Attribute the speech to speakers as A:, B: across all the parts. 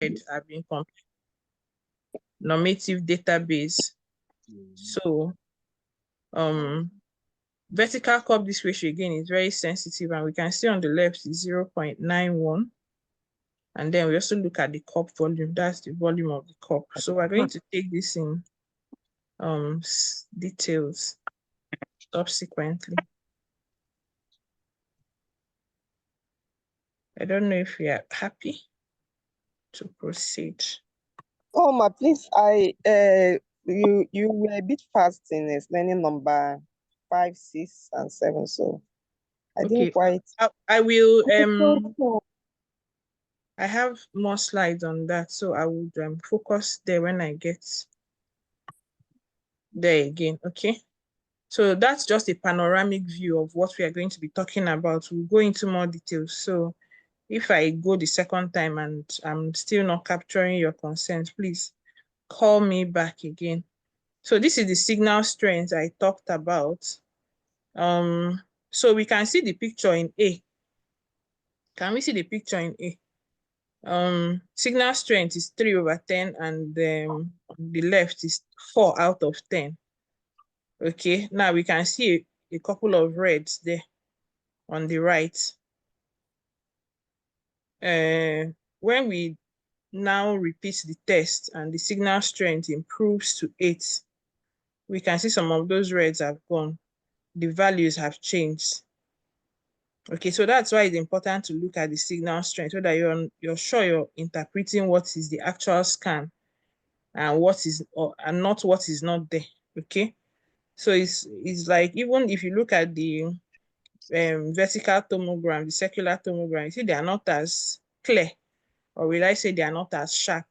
A: have been complete. Normative database. So vertical curve this ratio again is very sensitive, and we can see on the left is 0.91. And then we also look at the cup volume. That's the volume of the cup. So we're going to take this in details subsequently. I don't know if we are happy to proceed.
B: Oh, ma, please, you were a bit fast in explaining number 5, 6, and 7, so I didn't quite.
A: I will I have more slides on that, so I would focus there when I get there again. Okay, so that's just a panoramic view of what we are going to be talking about. We'll go into more details. So if I go the second time and I'm still not capturing your consent, please call me back again. So this is the signal strength I talked about. So we can see the picture in A. Can we see the picture in A? Signal strength is 3/10, and the left is 4 out of 10. Okay, now we can see a couple of reds there on the right. When we now repeat the test and the signal strength improves to 8, we can see some of those reds have gone. The values have changed. Okay, so that's why it's important to look at the signal strength so that you're sure you're interpreting what is the actual scan and what is and not what is not there. Okay, so it's like, even if you look at the vertical tomogram, the circular tomogram, you see they are not as clear, or will I say they are not as sharp.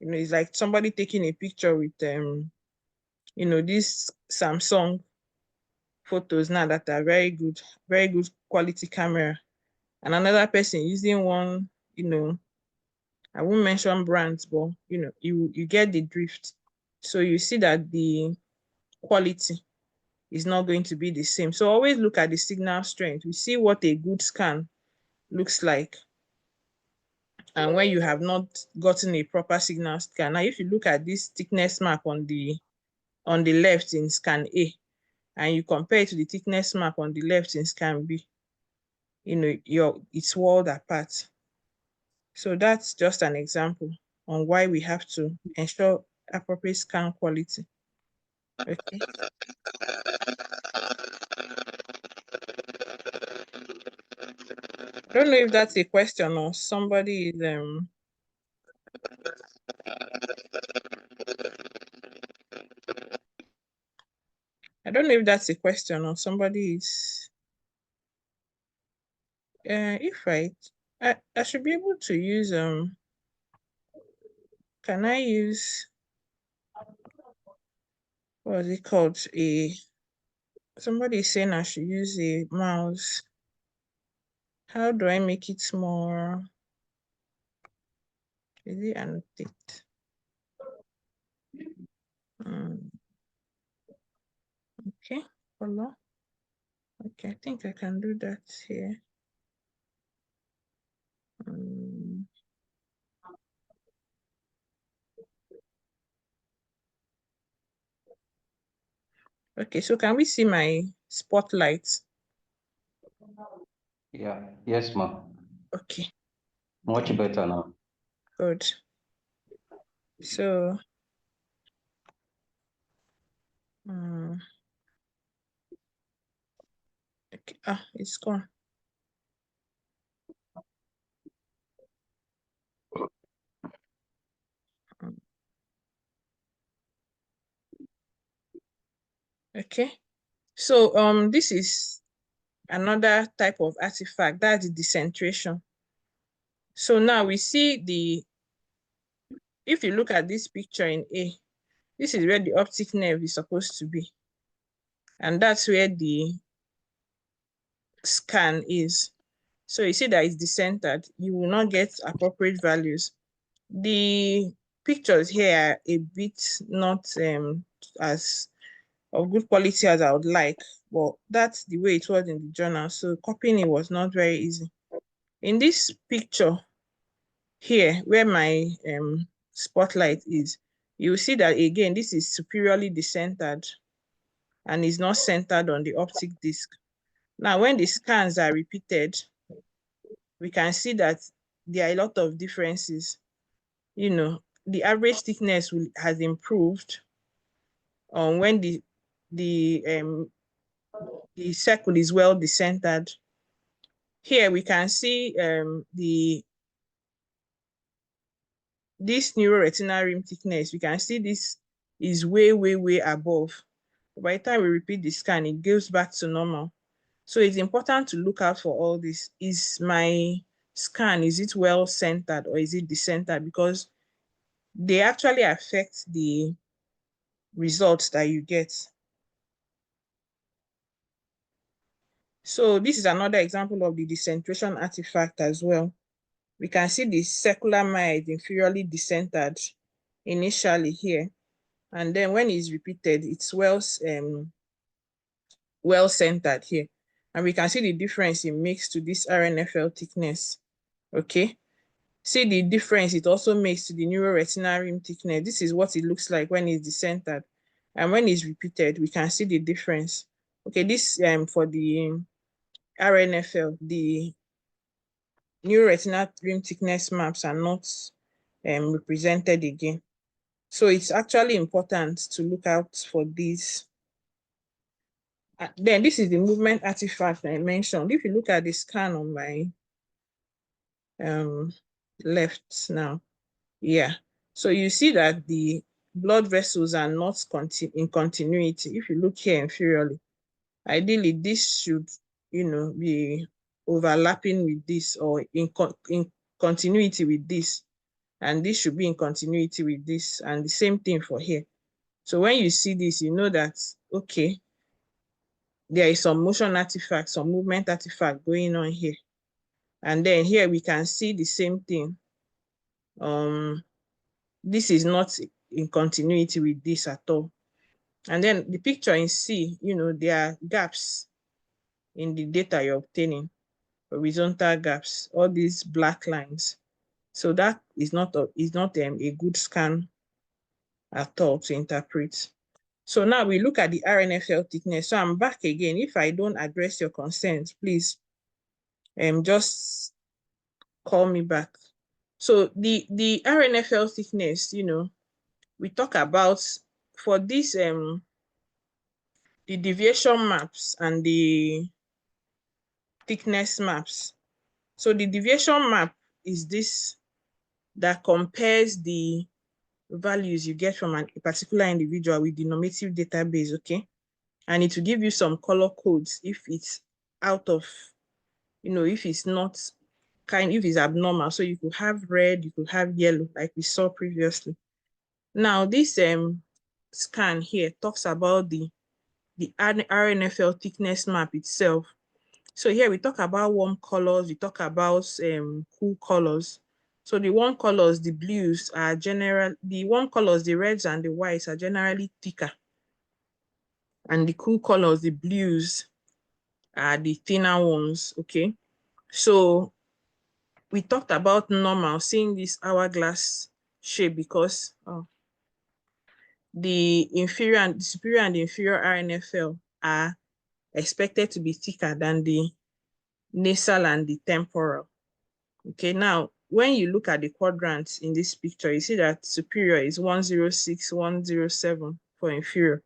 A: You know, it's like somebody taking a picture with you know, this Samsung photos now that are very good quality camera, and another person using one, you know, I won't mention brands, but you know, you get the drift. So you see that the quality is not going to be the same. So always look at the signal strength. We see what a good scan looks like. And when you have not gotten a proper signal scan, now if you look at this thickness mark on the left in scan A, and you compare it to the thickness mark on the left in scan B, you know, it's worlds apart. So that's just an example on why we have to ensure appropriate scan quality. Okay. I don't know if that's a question or somebody is I don't know if that's a question or somebody is if I should be able to use can I use, what is it called, somebody is saying I should use a mouse. How do I make it more? Is it annotate? Okay, follow. Okay, I think I can do that here. Okay, so can we see my spotlight?
C: Yeah, yes, ma'am.
A: Okay.
C: Much better now.
A: Good. So, okay. It's gone. Okay. So, this is another type of artifact, that's the decentration. So now we see if you look at this picture in A, this is where the optic nerve is supposed to be. And that's where the scan is. So you see that it's decentered. You will not get appropriate values. The pictures here are a bit not as of good quality as I would like, but that's the way it was in the journal. So copying it was not very easy. In this picture, here where my spotlight is, you will see that again, this is superiorly decentered and is not centered on the optic disc. Now, when the scans are repeated, we can see that there are a lot of differences. You know, the average thickness has improved when the circle is well decentered. Here we can see this neuroretinal rim thickness. We can see this is way, way, way above. By the time we repeat the scan, it goes back to normal. So it's important to look out for all this. Is my scan, is it well centered or is it decentered? Because they actually affect the results that you get. So this is another example of the decentration artifact as well. We can see the circular mire inferiorly decentered initially here. And then when it's repeated, it's well centered here. And we can see the difference it makes to this RNFL thickness. Okay. See the difference it also makes to the neuroretinal rim thickness. This is what it looks like when it's decentered. And when it's repeated, we can see the difference. Okay, this for the RNFL, the neuroretinal rim thickness maps are not represented again. So it's actually important to look out for these. Then this is the movement artifact I mentioned. If you look at the scan on my left now, yeah. So you see that the blood vessels are not in continuity. If you look here inferiorly, ideally this should, be overlapping with this or in continuity with this, and this should be in continuity with this, and the same thing for here. So when you see this, you know that, okay, there is some motion artifact, some movement artifact going on here. And then here we can see the same thing. This is not in continuity with this at all. And then the picture in C, there are gaps in the data you're obtaining, horizontal gaps, all these black lines. So that is not a good scan at all to interpret. So now we look at the RNFL thickness. So I'm back again. If I don't address your concerns, please just call me back. So the RNFL thickness, we talk about for this the deviation maps and the thickness maps. So the deviation map is this that compares the values you get from a particular individual with the normative database, okay? And it will give you some color codes if it's out of, if it's not if it's abnormal. So you could have red, you could have yellow, like we saw previously. Now this scan here talks about the RNFL thickness map itself. So here we talk about warm colors, we talk about cool colors. So the warm colors, the blues are the warm colors, the reds and the whites are generally thicker. And the cool colors, the blues, are the thinner ones, okay? So we talked about normal, seeing this hourglass shape because the superior and the inferior RNFL are expected to be thicker than the nasal and the temporal. Okay, now when you look at the quadrants in this picture, you see that superior is 106, 107 for inferior,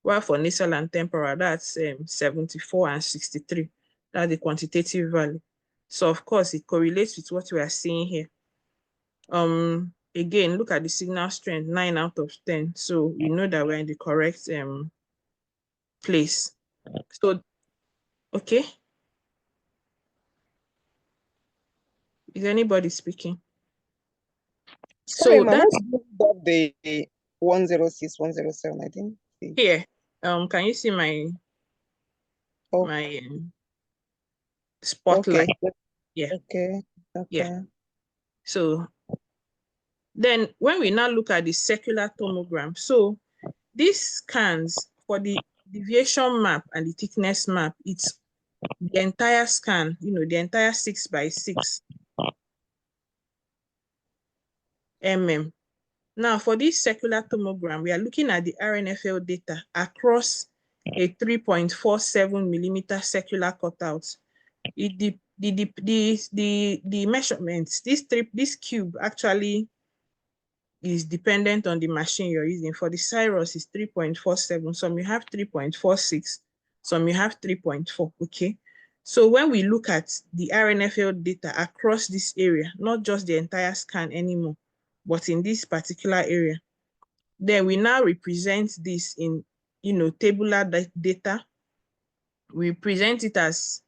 A: while for nasal and temporal, that's 74 and 63. That's the quantitative value. So of course, it correlates with what we are seeing here. Again, look at the signal strength, 9 out of 10. So we know that we're in the correct place. So, okay. Is anybody speaking?
B: Sorry,
A: So
B: Mama,
A: that's
B: got the 106, 107, I think.
A: here. Can you see my
B: Oh.
A: my spotlight?
B: Okay.
A: Yeah.
B: Okay.
A: Yeah. So then when we now look at the circular tomogram, so these scans for the deviation map and the thickness map, it's the entire scan, the entire 6 by 6. mm. Now, for this circular tomogram, we are looking at the RNFL data across a 3.47 millimeter circular cutout. The measurements, this cube actually is dependent on the machine you're using. For the Cyrus, is 3.47. Some you have 3.46. Some you have 3.4. Okay. So when we look at the RNFL data across this area, not just the entire scan anymore, but in this particular area, then we now represent this in, tabular data. We present it as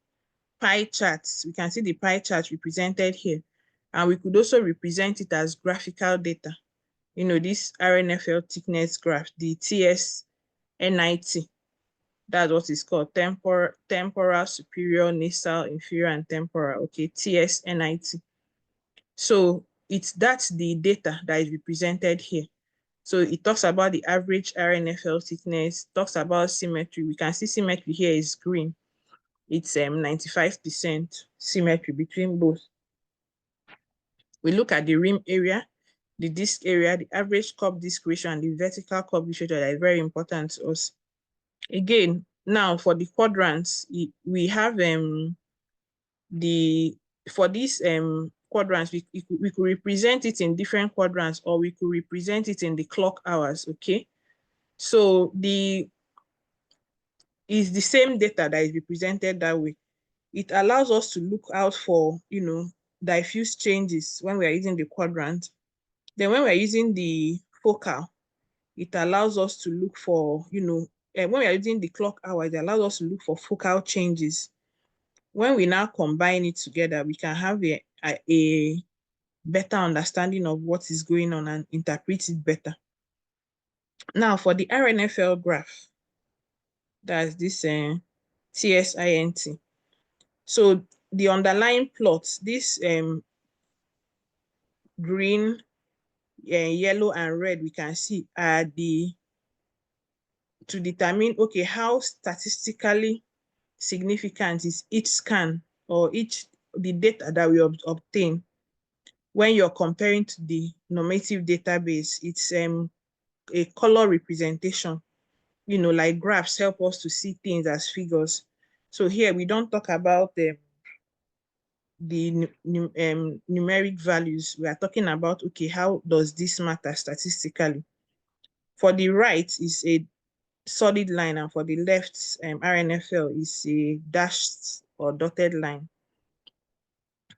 A: pie charts. We can see the pie chart represented here. And we could also represent it as graphical data. This RNFL thickness graph, the TSNIT, that's what it's called, temporal, superior, nasal, inferior, and temporal, okay, TSNIT. So that's the data that is represented here. So it talks about the average RNFL thickness, talks about symmetry. We can see symmetry here is green. It's 95% symmetry between both. We look at the rim area, the disc area, the average curve disc ratio, and the vertical curve disc ratio that is very important to us. Again, now for the quadrants, we have for these quadrants, we could represent it in different quadrants, or we could represent it in the clock hours, okay? So is the same data that is represented that way. It allows us to look out for, diffuse changes when we are using the quadrant. Then when we're using the focal, it allows us to look for, when we are using the clock hours, it allows us to look for focal changes. When we now combine it together, we can have a better understanding of what is going on and interpret it better. Now for the RNFL graph, that's this TSINT. So the underlying plots, this green, yellow, and red, we can see are to determine, okay, how statistically significant is each scan or the data that we obtain when you're comparing to the normative database. It's a color representation, like graphs help us to see things as figures. So here we don't talk about the numeric values. We are talking about, okay, how does this matter statistically? For the right is a solid line, and for the left, RNFL is a dashed or dotted line.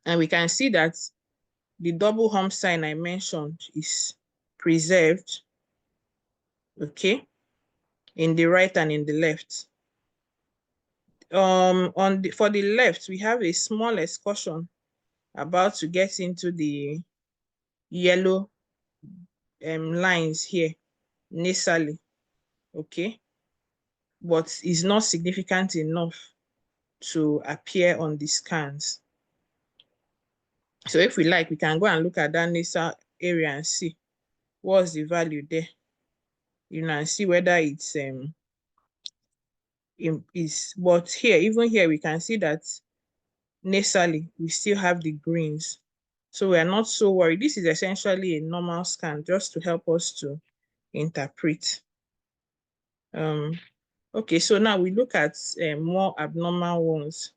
A: And we can see that the double hump sign I mentioned is preserved, okay, in the right and in the left. For the left, we have a small excursion about to get into the yellow lines here nasally, okay, but it's not significant enough to appear on the scans. So if we like, we can go and look at that nasal area and see what's the value there, and see whether it's but here, even here, we can see that nasally we still have the greens. So we are not so worried. This is essentially a normal scan just to help us to interpret. Okay, so now we look at more abnormal ones.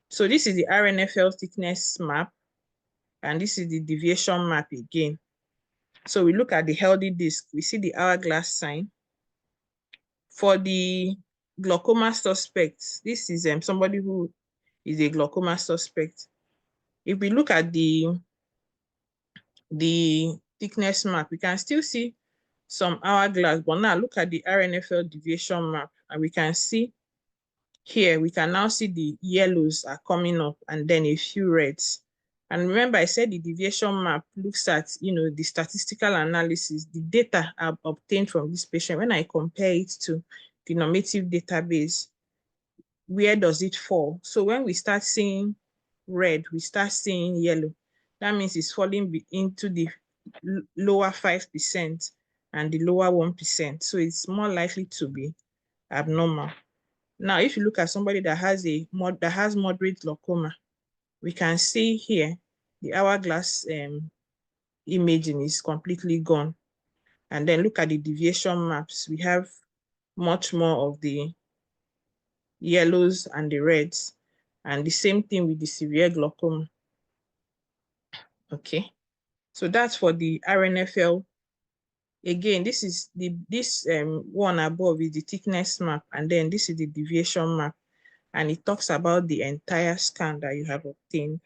A: So this is the RNFL thickness map, and this is the deviation map again. So we look at the healthy disc, we see the hourglass sign. For the glaucoma suspect, this is somebody who is a glaucoma suspect. If we look at the thickness map, we can still see some hourglass, but now look at the RNFL deviation map, and we can see here, we can now see the yellows are coming up and then a few reds. And remember, I said the deviation map looks at, the statistical analysis, the data I've obtained from this patient. When I compare it to the normative database, where does it fall? So when we start seeing red, we start seeing yellow. That means it's falling into the lower 5% and the lower 1%. So it's more likely to be abnormal. Now, if you look at somebody that has moderate glaucoma, we can see here the hourglass imaging is completely gone. And then look at the deviation maps. We have much more of the yellows and the reds, and the same thing with the severe glaucoma. Okay, so that's for the RNFL. Again, this is this one above is the thickness map, and then this is the deviation map, and it talks about the entire scan that you have obtained.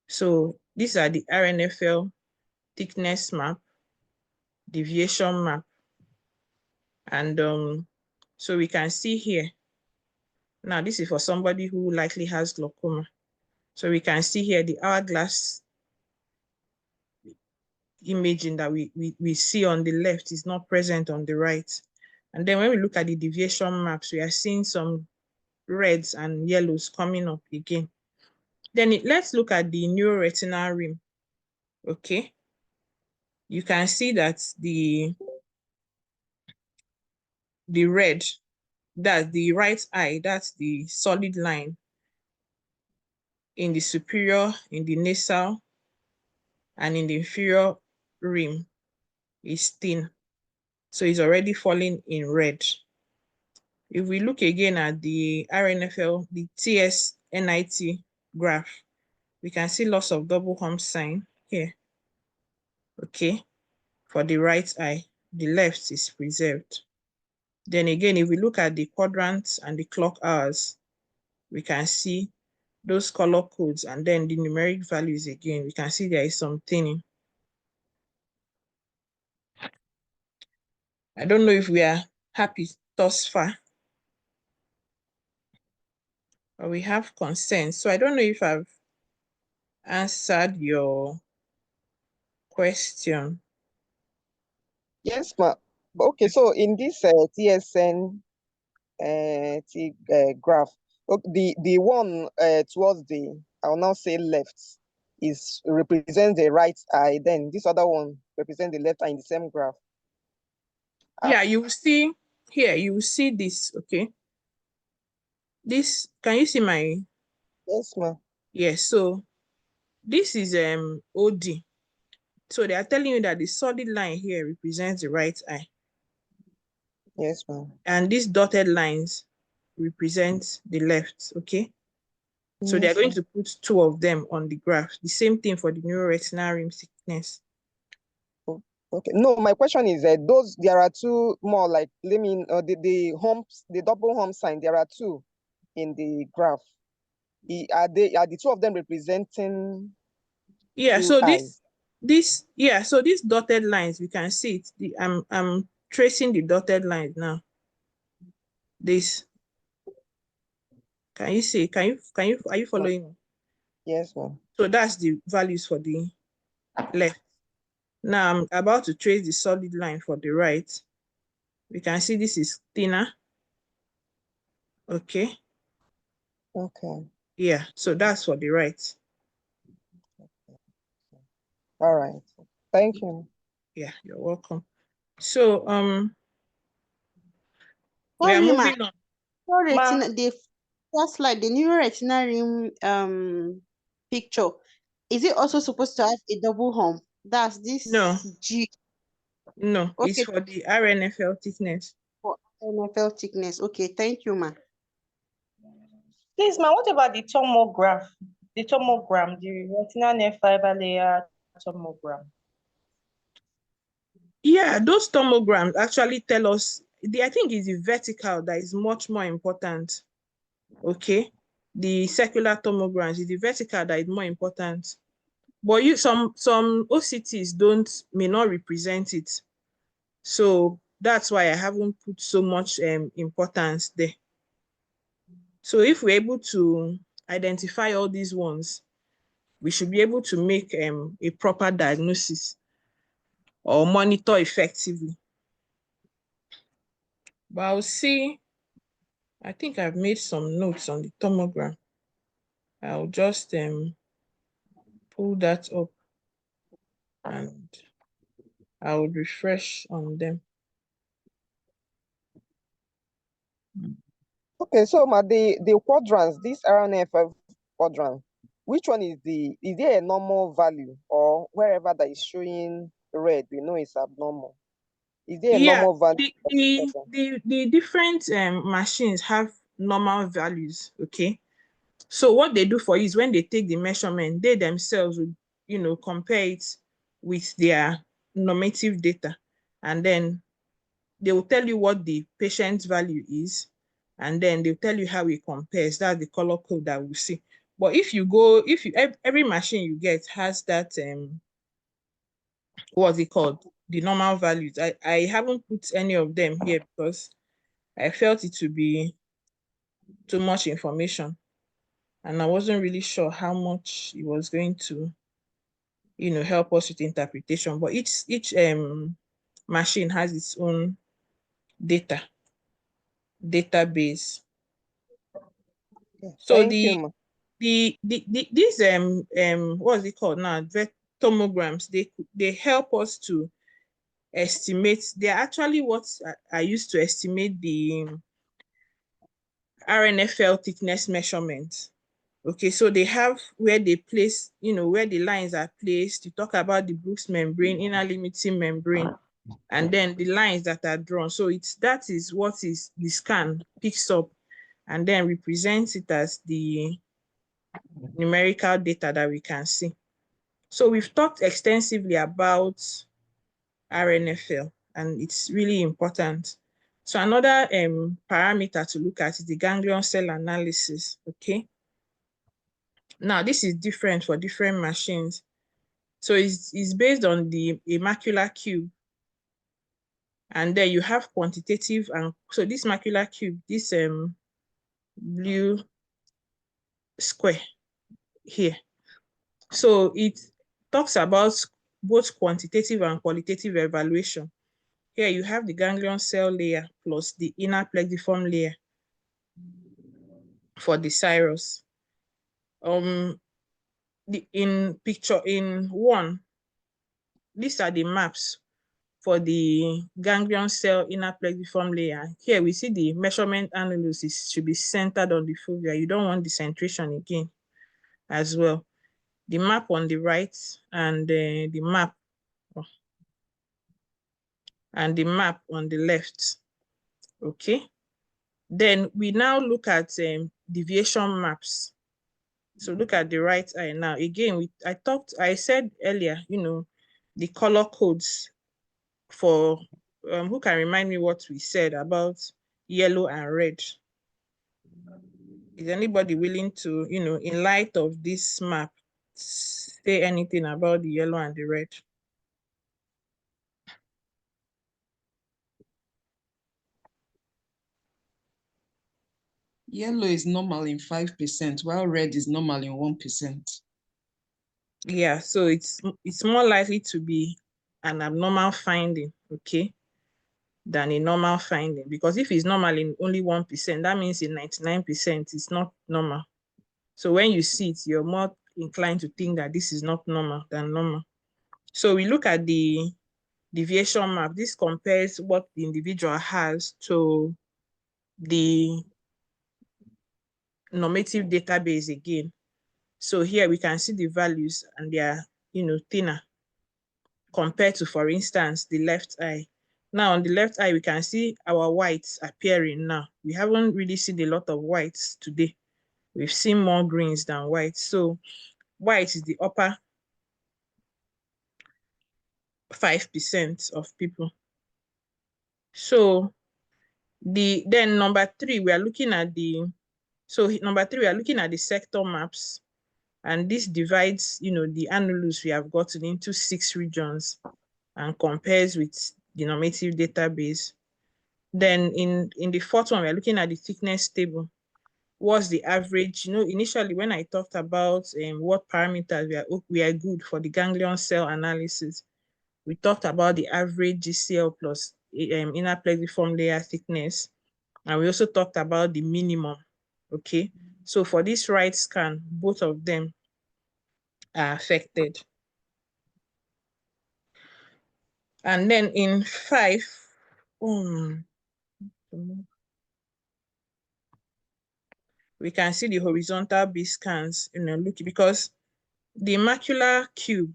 A: So these are the RNFL thickness map, deviation map, and so we can see here. Now this is for somebody who likely has glaucoma. So we can see here the hourglass imaging that we see on the left is not present on the right. And then when we look at the deviation maps, we are seeing some reds and yellows coming up again. Then let's look at the neuroretinal rim. Okay, you can see that the red, that's the right eye, that's the solid line in the superior, in the nasal, and in the inferior rim is thin. So it's already falling in red. If we look again at the RNFL, the TSNIT graph, we can see loss of double hump sign here. Okay, for the right eye, the left is preserved. Then again, if we look at the quadrants and the clock hours, we can see those color codes, and then the numeric values again, we can see there is some thinning. I don't know if we are happy thus far, but we have concerns. So I don't know if I've answered your question.
B: Yes, ma. Okay, so in this TSN graph, the one towards the, I will now say left, is represents the right eye. Then this other one represents the left eye in the same graph.
A: Yeah, you will see here, you will see this, okay? This, can you see my?
B: Yes, ma.
A: Yes, so this is OD. So they are telling you that the solid line here represents the right eye.
B: Yes, ma.
A: And these dotted lines represent the left, okay? So they are going to put two of them on the graph. The same thing for the neuroretinal rim thickness.
B: Okay. No, my question is those, there are two more like, let me the humps, the double hump sign. There are two in the graph. Are the two of them representing?
A: Yeah.
B: Two
A: So
B: eyes.
A: so these dotted lines, we can see it. I'm tracing the dotted lines now. This. Can you see? Are you following?
B: Yes, ma'am.
A: So that's the values for the left. Now I'm about to trace the solid line for the right. We can see this is thinner. Okay.
B: Okay.
A: Yeah, so that's for the right.
B: All right. Thank you.
A: Yeah, you're welcome. So we are moving on.
D: The first slide, the neuroretinal rim picture, is it also supposed to have a double hump? That's this
A: No.
D: G.
A: No,
D: Okay.
A: it's for the RNFL thickness.
D: For RNFL thickness. Okay, thank you, ma.
E: Please, ma, what about the tomograph? The tomogram, the retinal nerve fiber layer tomogram.
A: Yeah, those tomograms actually tell us, I think it's the vertical that is much more important. Okay, the circular tomograms is the vertical that is more important. But some OCTs may not represent it. So that's why I haven't put so much importance there. So if we're able to identify all these ones, we should be able to make a proper diagnosis or monitor effectively. But I'll see, I think I've made some notes on the tomogram. I'll just pull that up and I'll refresh on them.
B: Okay, so ma, the quadrants, these RNFL quadrants, which one is there a normal value, or wherever that is showing red, we know it's abnormal? Is there a
A: Yeah,
B: normal value?
A: the different machines have normal values, okay? So what they do for you is when they take the measurement, they themselves will, compare it with their normative data, and then they will tell you what the patient's value is, and then they'll tell you how it compares. That's the color code that we'll see. But if you every machine you get has that what's it called? The normal values. I haven't put any of them here because I felt it to be too much information, and I wasn't really sure how much it was going to, help us with interpretation. But each machine has its own database. So
B: Thank you, ma.
A: these what's it called now? Tomograms, they help us to estimate. They're actually what I used to estimate the RNFL thickness measurement. Okay, so they have where they place, where the lines are placed. You talk about the Brooks membrane, inner limiting membrane, and then the lines that are drawn. So that is what is the scan picks up and then represents it as the numerical data that we can see. So we've talked extensively about RNFL, and it's really important. So another parameter to look at is the ganglion cell analysis, okay? Now, this is different for different machines. So it's based on a macular cube. And then you have quantitative, and so this macular cube, this blue square here. So it talks about both quantitative and qualitative evaluation. Here you have the ganglion cell layer plus the inner plexiform layer for the cirrus. In picture in 1, these are the maps for the ganglion cell inner plexiform layer. Here we see the measurement annulus should be centered on the fovea. You don't want the centration again as well. The map on the right and the map on the left. Okay. Then we now look at deviation maps. So look at the right eye now. Again, I said earlier, the color codes for, who can remind me what we said about yellow and red? Is anybody willing to, in light of this map, say anything about the yellow and the red?
F: Yellow is normal in 5%, while red is normal in 1%.
A: Yeah, so it's more likely to be an abnormal finding, okay, than a normal finding. Because if it's normal in only 1%, that means in 99% it's not normal. So when you see it, you're more inclined to think that this is not normal than normal. So we look at the deviation map. This compares what the individual has to the normative database again. So here we can see the values and they are, thinner compared to, for instance, the left eye. Now on the left eye, we can see our whites appearing now. We haven't really seen a lot of whites today. We've seen more greens than whites. So white is the upper 5% of people. So then number 3, we are looking at the sector maps, and this divides, the annulus we have gotten into 6 regions and compares with the normative database. Then in the 4th one, we're looking at the thickness table. What's the average? Initially when I talked about what parameters we are good for the ganglion cell analysis, we talked about the average GCL plus inner plexiform layer thickness. And we also talked about the minimum, okay? So for this right scan, both of them are affected. And then in 5, we can see the horizontal B scans, look, because the macular cube,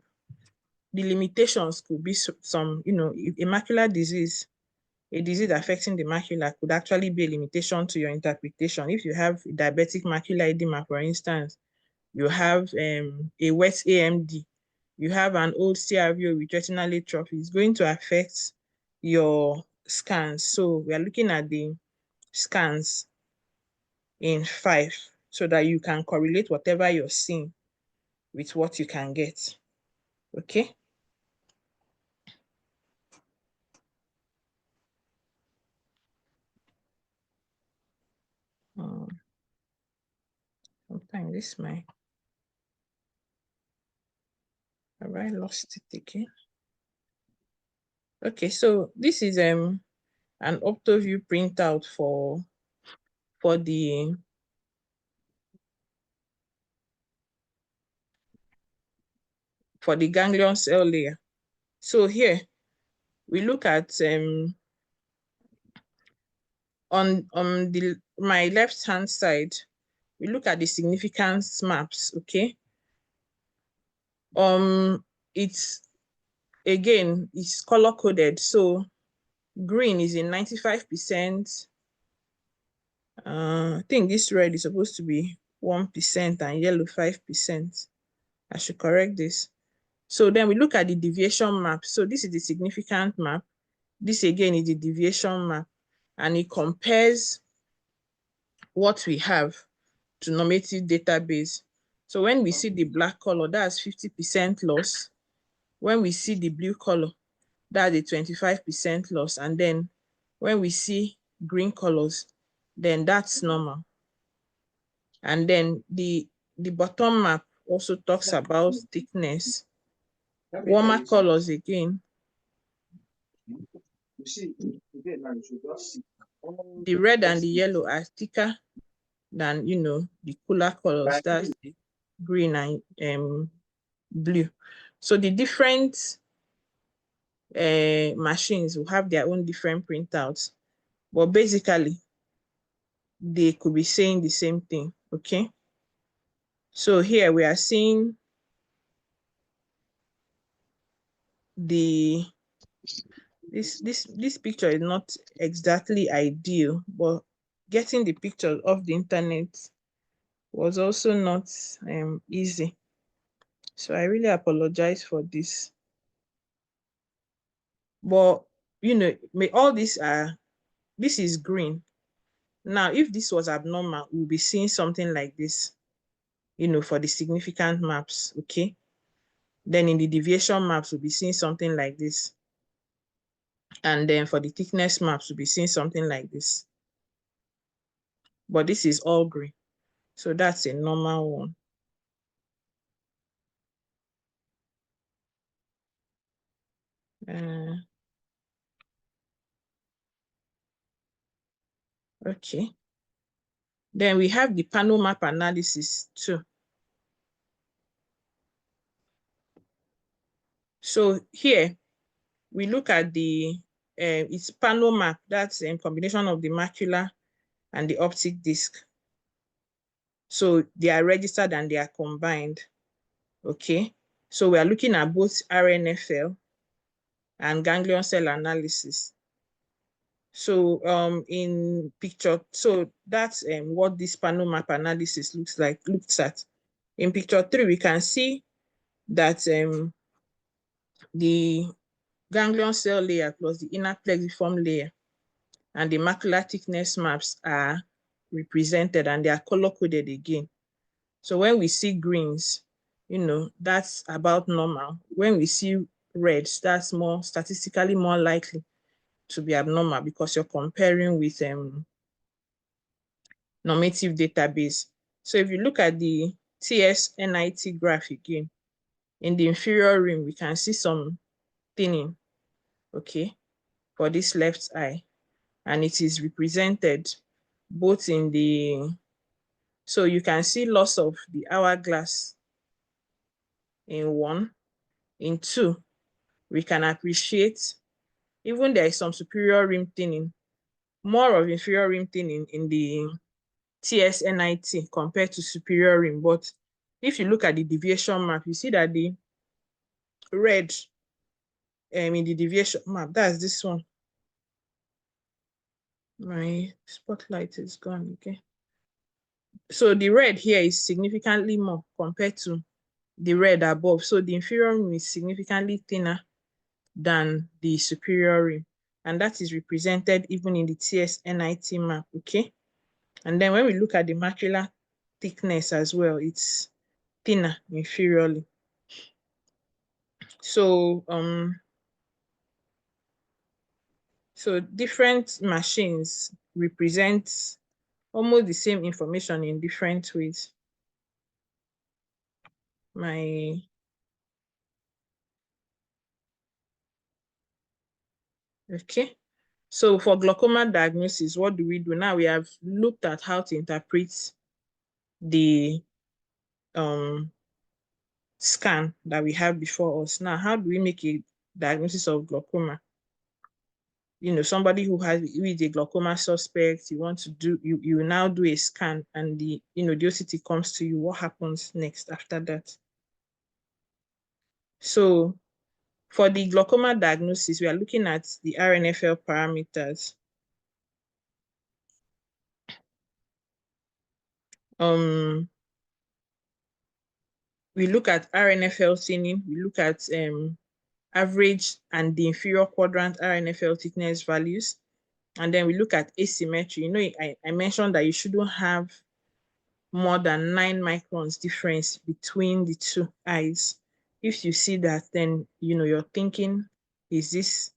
A: the limitations could be some, a macular disease, a disease affecting the macula could actually be a limitation to your interpretation. If you have diabetic macular edema, for instance, you have a wet AMD, you have an old CRVO with retinal atrophy, it's going to affect your scans. So we are looking at the scans in 5 so that you can correlate whatever you're seeing with what you can get. Okay. Sometimes this might, have I lost it again? Okay, so this is an OptoView printout for the ganglion cell layer. So here we look at on my left hand side, we look at the significance maps. Okay. It's again, it's color coded. So green is in 95%. I think this red is supposed to be 1% and yellow 5%. I should correct this. So then we look at the deviation map. So this is the significant map. This again is the deviation map, and it compares what we have to normative database. So when we see the black color, that's 50% loss. When we see the blue color, that's a 25% loss. And then when we see green colors, then that's normal. And then the bottom map also talks about thickness. Warmer colors again. The red and the yellow are thicker than, the cooler colors. That's the green and blue. So the different machines will have their own different printouts, but basically they could be saying the same thing. Okay. So here we are seeing this picture is not exactly ideal, but getting the picture off the internet was also not easy. So I really apologize for this. But all these this is green. Now, if this was abnormal, we'll be seeing something like this, for the significant maps. Okay. Then in the deviation maps, we'll be seeing something like this. And then for the thickness maps, we'll be seeing something like this. But this is all green. So that's a normal one. Okay. Then we have the panel map analysis too. So here we look at the it's panel map. That's a combination of the macula and the optic disc. So they are registered and they are combined. Okay. So we are looking at both RNFL and ganglion cell analysis. So in picture, so that's what this panel map analysis looks at. In picture 3, we can see that the ganglion cell layer plus the inner plexiform layer and the macular thickness maps are represented and they are color coded again. So when we see greens, that's about normal. When we see reds, that's more statistically more likely to be abnormal because you're comparing with normative database. So if you look at the TSNIT graph again, in the inferior rim, we can see some thinning, okay, for this left eye. And it is represented both in the, so you can see loss of the hourglass in 1. In 2, we can appreciate, even there is some superior rim thinning, more of inferior rim thinning in the TSNIT compared to superior rim. But if you look at the deviation map, you see that the red in the deviation map, that's this one. My spotlight is gone, okay. So the red here is significantly more compared to the red above. So the inferior rim is significantly thinner than the superior rim. And that is represented even in the TSNIT map, okay? And then when we look at the macular thickness as well, it's thinner inferiorly. So different machines represent almost the same information in different ways. Okay. So for glaucoma diagnosis, what do we do? Now we have looked at how to interpret the scan that we have before us. Now, how do we make a diagnosis of glaucoma? You know, somebody who is a glaucoma suspect, you want to do, you now do a scan and the OCT comes to you. What happens next after that? So for the glaucoma diagnosis, we are looking at the RNFL parameters. We look at RNFL thinning, we look at average and the inferior quadrant RNFL thickness values. And then we look at asymmetry. You know, I mentioned that you shouldn't have more than 9 microns difference between the two eyes. If you see that, then you're thinking, is this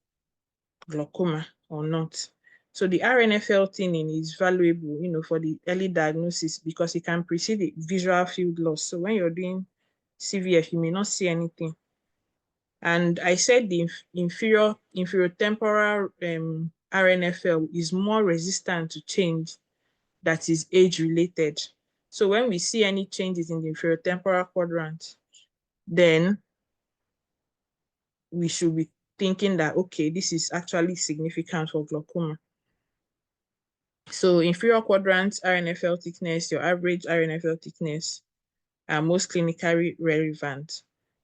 A: glaucoma or not? So the RNFL thinning is valuable, for the early diagnosis because it can precede visual field loss. So when you're doing CVF, you may not see anything. And I said the inferior temporal RNFL is more resistant to change that is age-related. So when we see any changes in the inferior temporal quadrant, then we should be thinking that, okay, this is actually significant for glaucoma. So inferior quadrant RNFL thickness, your average RNFL thickness are most clinically relevant.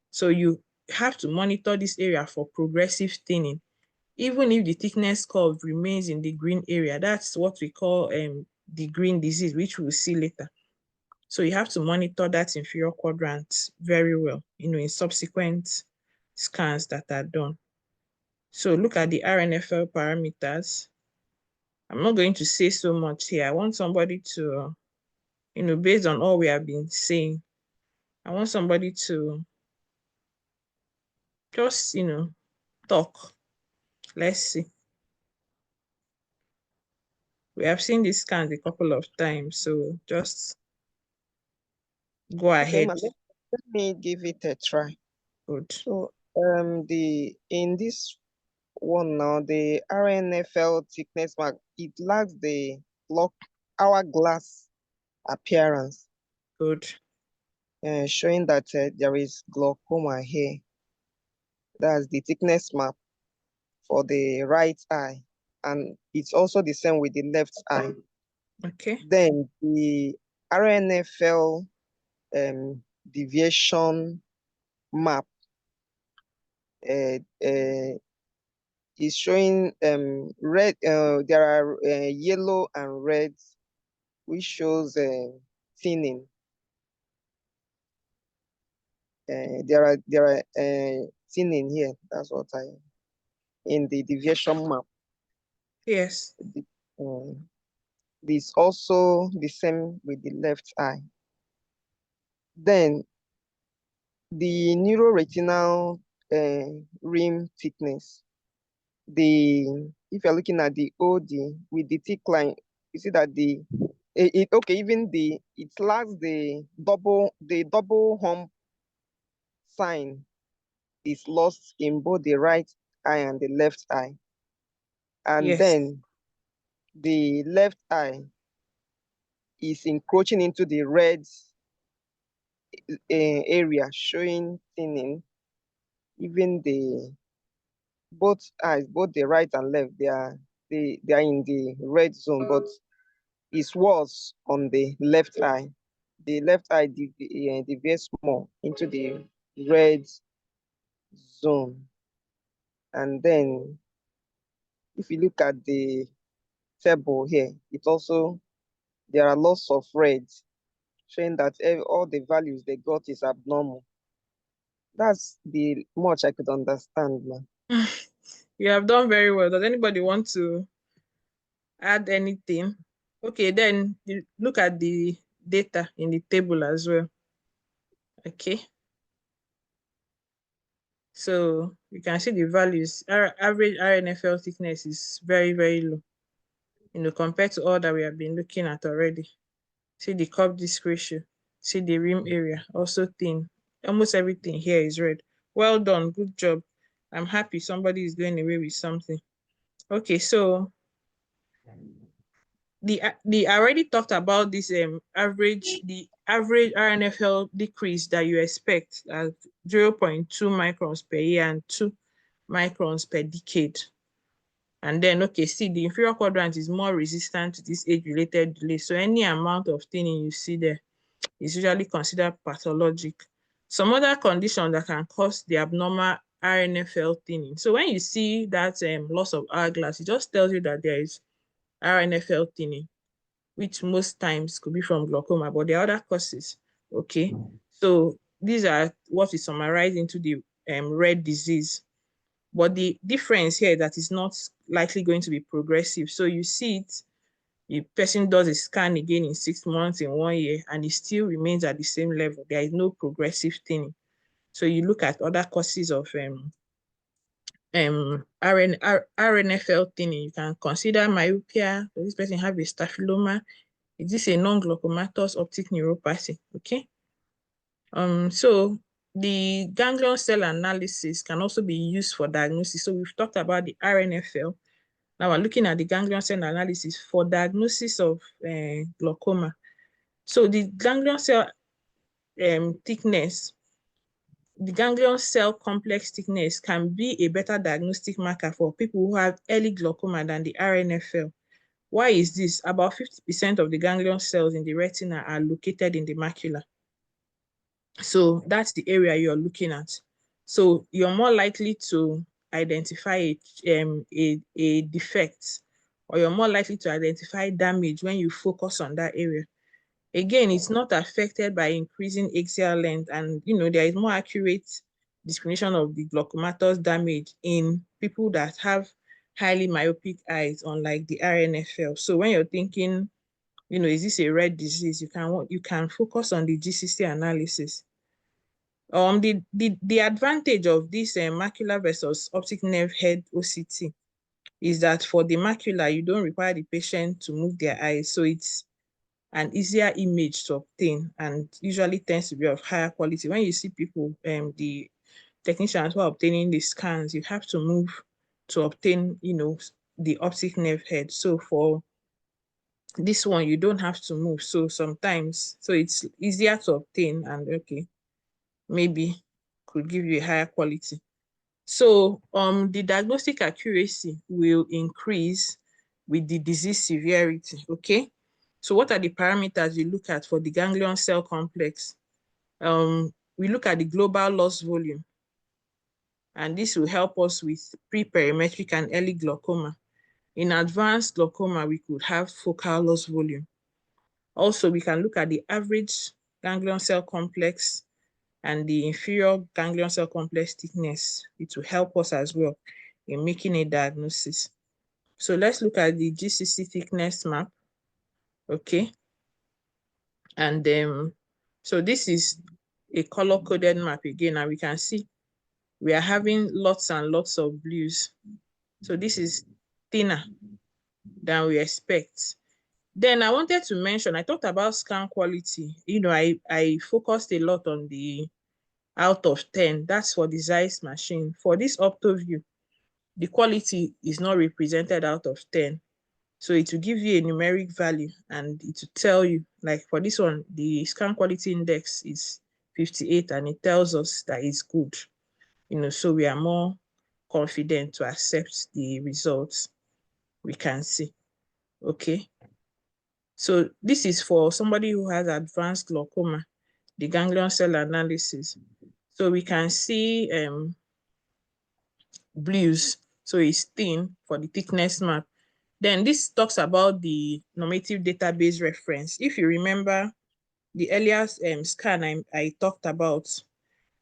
A: So you have to monitor this area for progressive thinning. Even if the thickness curve remains in the green area, that's what we call the green disease, which we'll see later. So you have to monitor that inferior quadrant very well, in subsequent scans that are done. So look at the RNFL parameters. I'm not going to say so much here. I want somebody to, based on all we have been saying, I want somebody to just, talk. Let's see. We have seen these scans a couple of times, so just go ahead.
B: Okay, let me give it a try.
A: Good.
B: So in this one now, the RNFL thickness mark, it lacks the hourglass appearance,
A: Good.
B: showing that there is glaucoma here. That's the thickness map for the right eye, and it's also the same with the left eye.
A: Okay.
B: Then the RNFL deviation map is showing red. There are yellow and red, which shows thinning. There are thinning here. That's what I in the deviation map.
A: Yes.
B: This also the same with the left eye. Then the neuroretinal rim thickness. If you're looking at the OD with the thick line, you see that it lacks the double hump sign is lost in both the right eye and the left eye. And
A: Yes.
B: then the left eye is encroaching into the red area, showing thinning. Even both eyes, both the right and left, they are in the red zone, but is worse on the left eye. The left eye deviates more into the red zone. And then if you look at the table here, it also, there are lots of red, showing that all the values they got is abnormal. That's the much I could understand, man.
A: You have done very well. Does anybody want to add anything? Okay, then you look at the data in the table as well. Okay. So you can see the values. Our average RNFL thickness is very, very low, compared to all that we have been looking at already. See the cup disc ratio, see the rim area, also thin. Almost everything here is red. Well done, good job. I'm happy somebody is going away with something. Okay, so I already talked about this average RNFL decrease that you expect at 0.2 microns per year and 2 microns per decade. And then, okay, see, the inferior quadrant is more resistant to this age-related delay. So any amount of thinning you see there is usually considered pathologic. Some other condition that can cause the abnormal RNFL thinning. So when you see that loss of hourglass, it just tells you that there is RNFL thinning, which most times could be from glaucoma, but there are other causes. Okay, so these are what we summarize into the red disease. But the difference here that is not likely going to be progressive. So you see it, the person does a scan again in 6 months, in 1 year, and it still remains at the same level. There is no progressive thinning. So you look at other causes of RNFL thinning. You can consider myopia. Does this person have a staphyloma? Is this a non-glaucomatous optic neuropathy? Okay. So the ganglion cell analysis can also be used for diagnosis. So we've talked about the RNFL. Now we're looking at the ganglion cell analysis for diagnosis of glaucoma. So the ganglion cell thickness, the ganglion cell complex thickness can be a better diagnostic marker for people who have early glaucoma than the RNFL. Why is this? About 50% of the ganglion cells in the retina are located in the macula. So that's the area you're looking at. So you're more likely to identify a defect, or you're more likely to identify damage when you focus on that area. Again, it's not affected by increasing axial length, and there is more accurate discrimination of the glaucomatous damage in people that have highly myopic eyes, unlike the RNFL. So when you're thinking, is this a red disease, you can focus on the GCC analysis. The advantage of this macular versus optic nerve head OCT is that for the macula, you don't require the patient to move their eyes. So it's an easier image to obtain and usually tends to be of higher quality. When you see people, the technicians who are obtaining the scans, you have to move to obtain, the optic nerve head. So for this one, you don't have to move. So sometimes, so it's easier to obtain, and okay, maybe could give you a higher quality. So the diagnostic accuracy will increase with the disease severity, okay? So what are the parameters you look at for the ganglion cell complex? We look at the global loss volume, and this will help us with pre-perimetric and early glaucoma. In advanced glaucoma, we could have focal loss volume. Also, we can look at the average ganglion cell complex and the inferior ganglion cell complex thickness. It will help us as well in making a diagnosis. So let's look at the GCC thickness map, okay? And so this is a color-coded map again, and we can see we are having lots and lots of blues. So this is thinner than we expect. Then I wanted to mention, I talked about scan quality. I focused a lot on the out of 10. That's for the Zeiss machine. For this OptoView, the quality is not represented out of 10. So it will give you a numeric value, and it will tell you, like for this one, the scan quality index is 58, and it tells us that it's good. So we are more confident to accept the results we can see. Okay. So this is for somebody who has advanced glaucoma, the ganglion cell analysis. So we can see blues. So it's thin for the thickness map. Then this talks about the normative database reference. If you remember the earlier scan I talked about,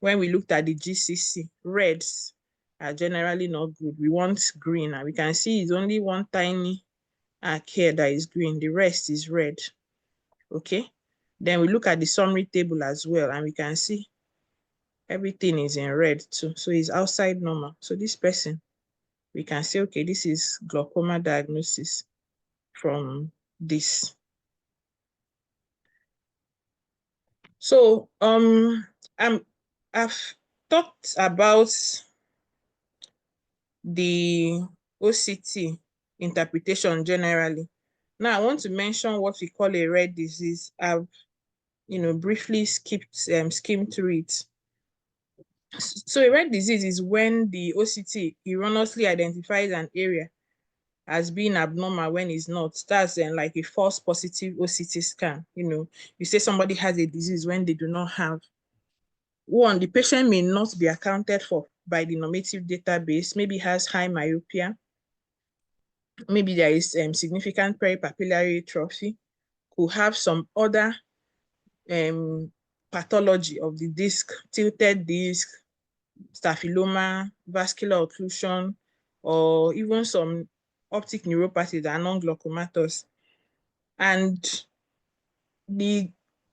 A: when we looked at the GCC, reds are generally not good. We want green, and we can see it's only one tiny arc here that is green. The rest is red. Okay. Then we look at the summary table as well, and we can see everything is in red too. So it's outside normal. So this person, we can say, okay, this is glaucoma diagnosis from this. So I've talked about the OCT interpretation generally. Now I want to mention what we call a rare disease. I've briefly skimmed through it. So a rare disease is when the OCT erroneously identifies an area as being abnormal when it's not. That's like a false positive OCT scan. You say somebody has a disease when they do not have. One, the patient may not be accounted for by the normative database, maybe has high myopia, maybe there is significant peripapillary atrophy, could have some other pathology of the disc, tilted disc, staphyloma, vascular occlusion, or even some optic neuropathy that are non-glaucomatous. And the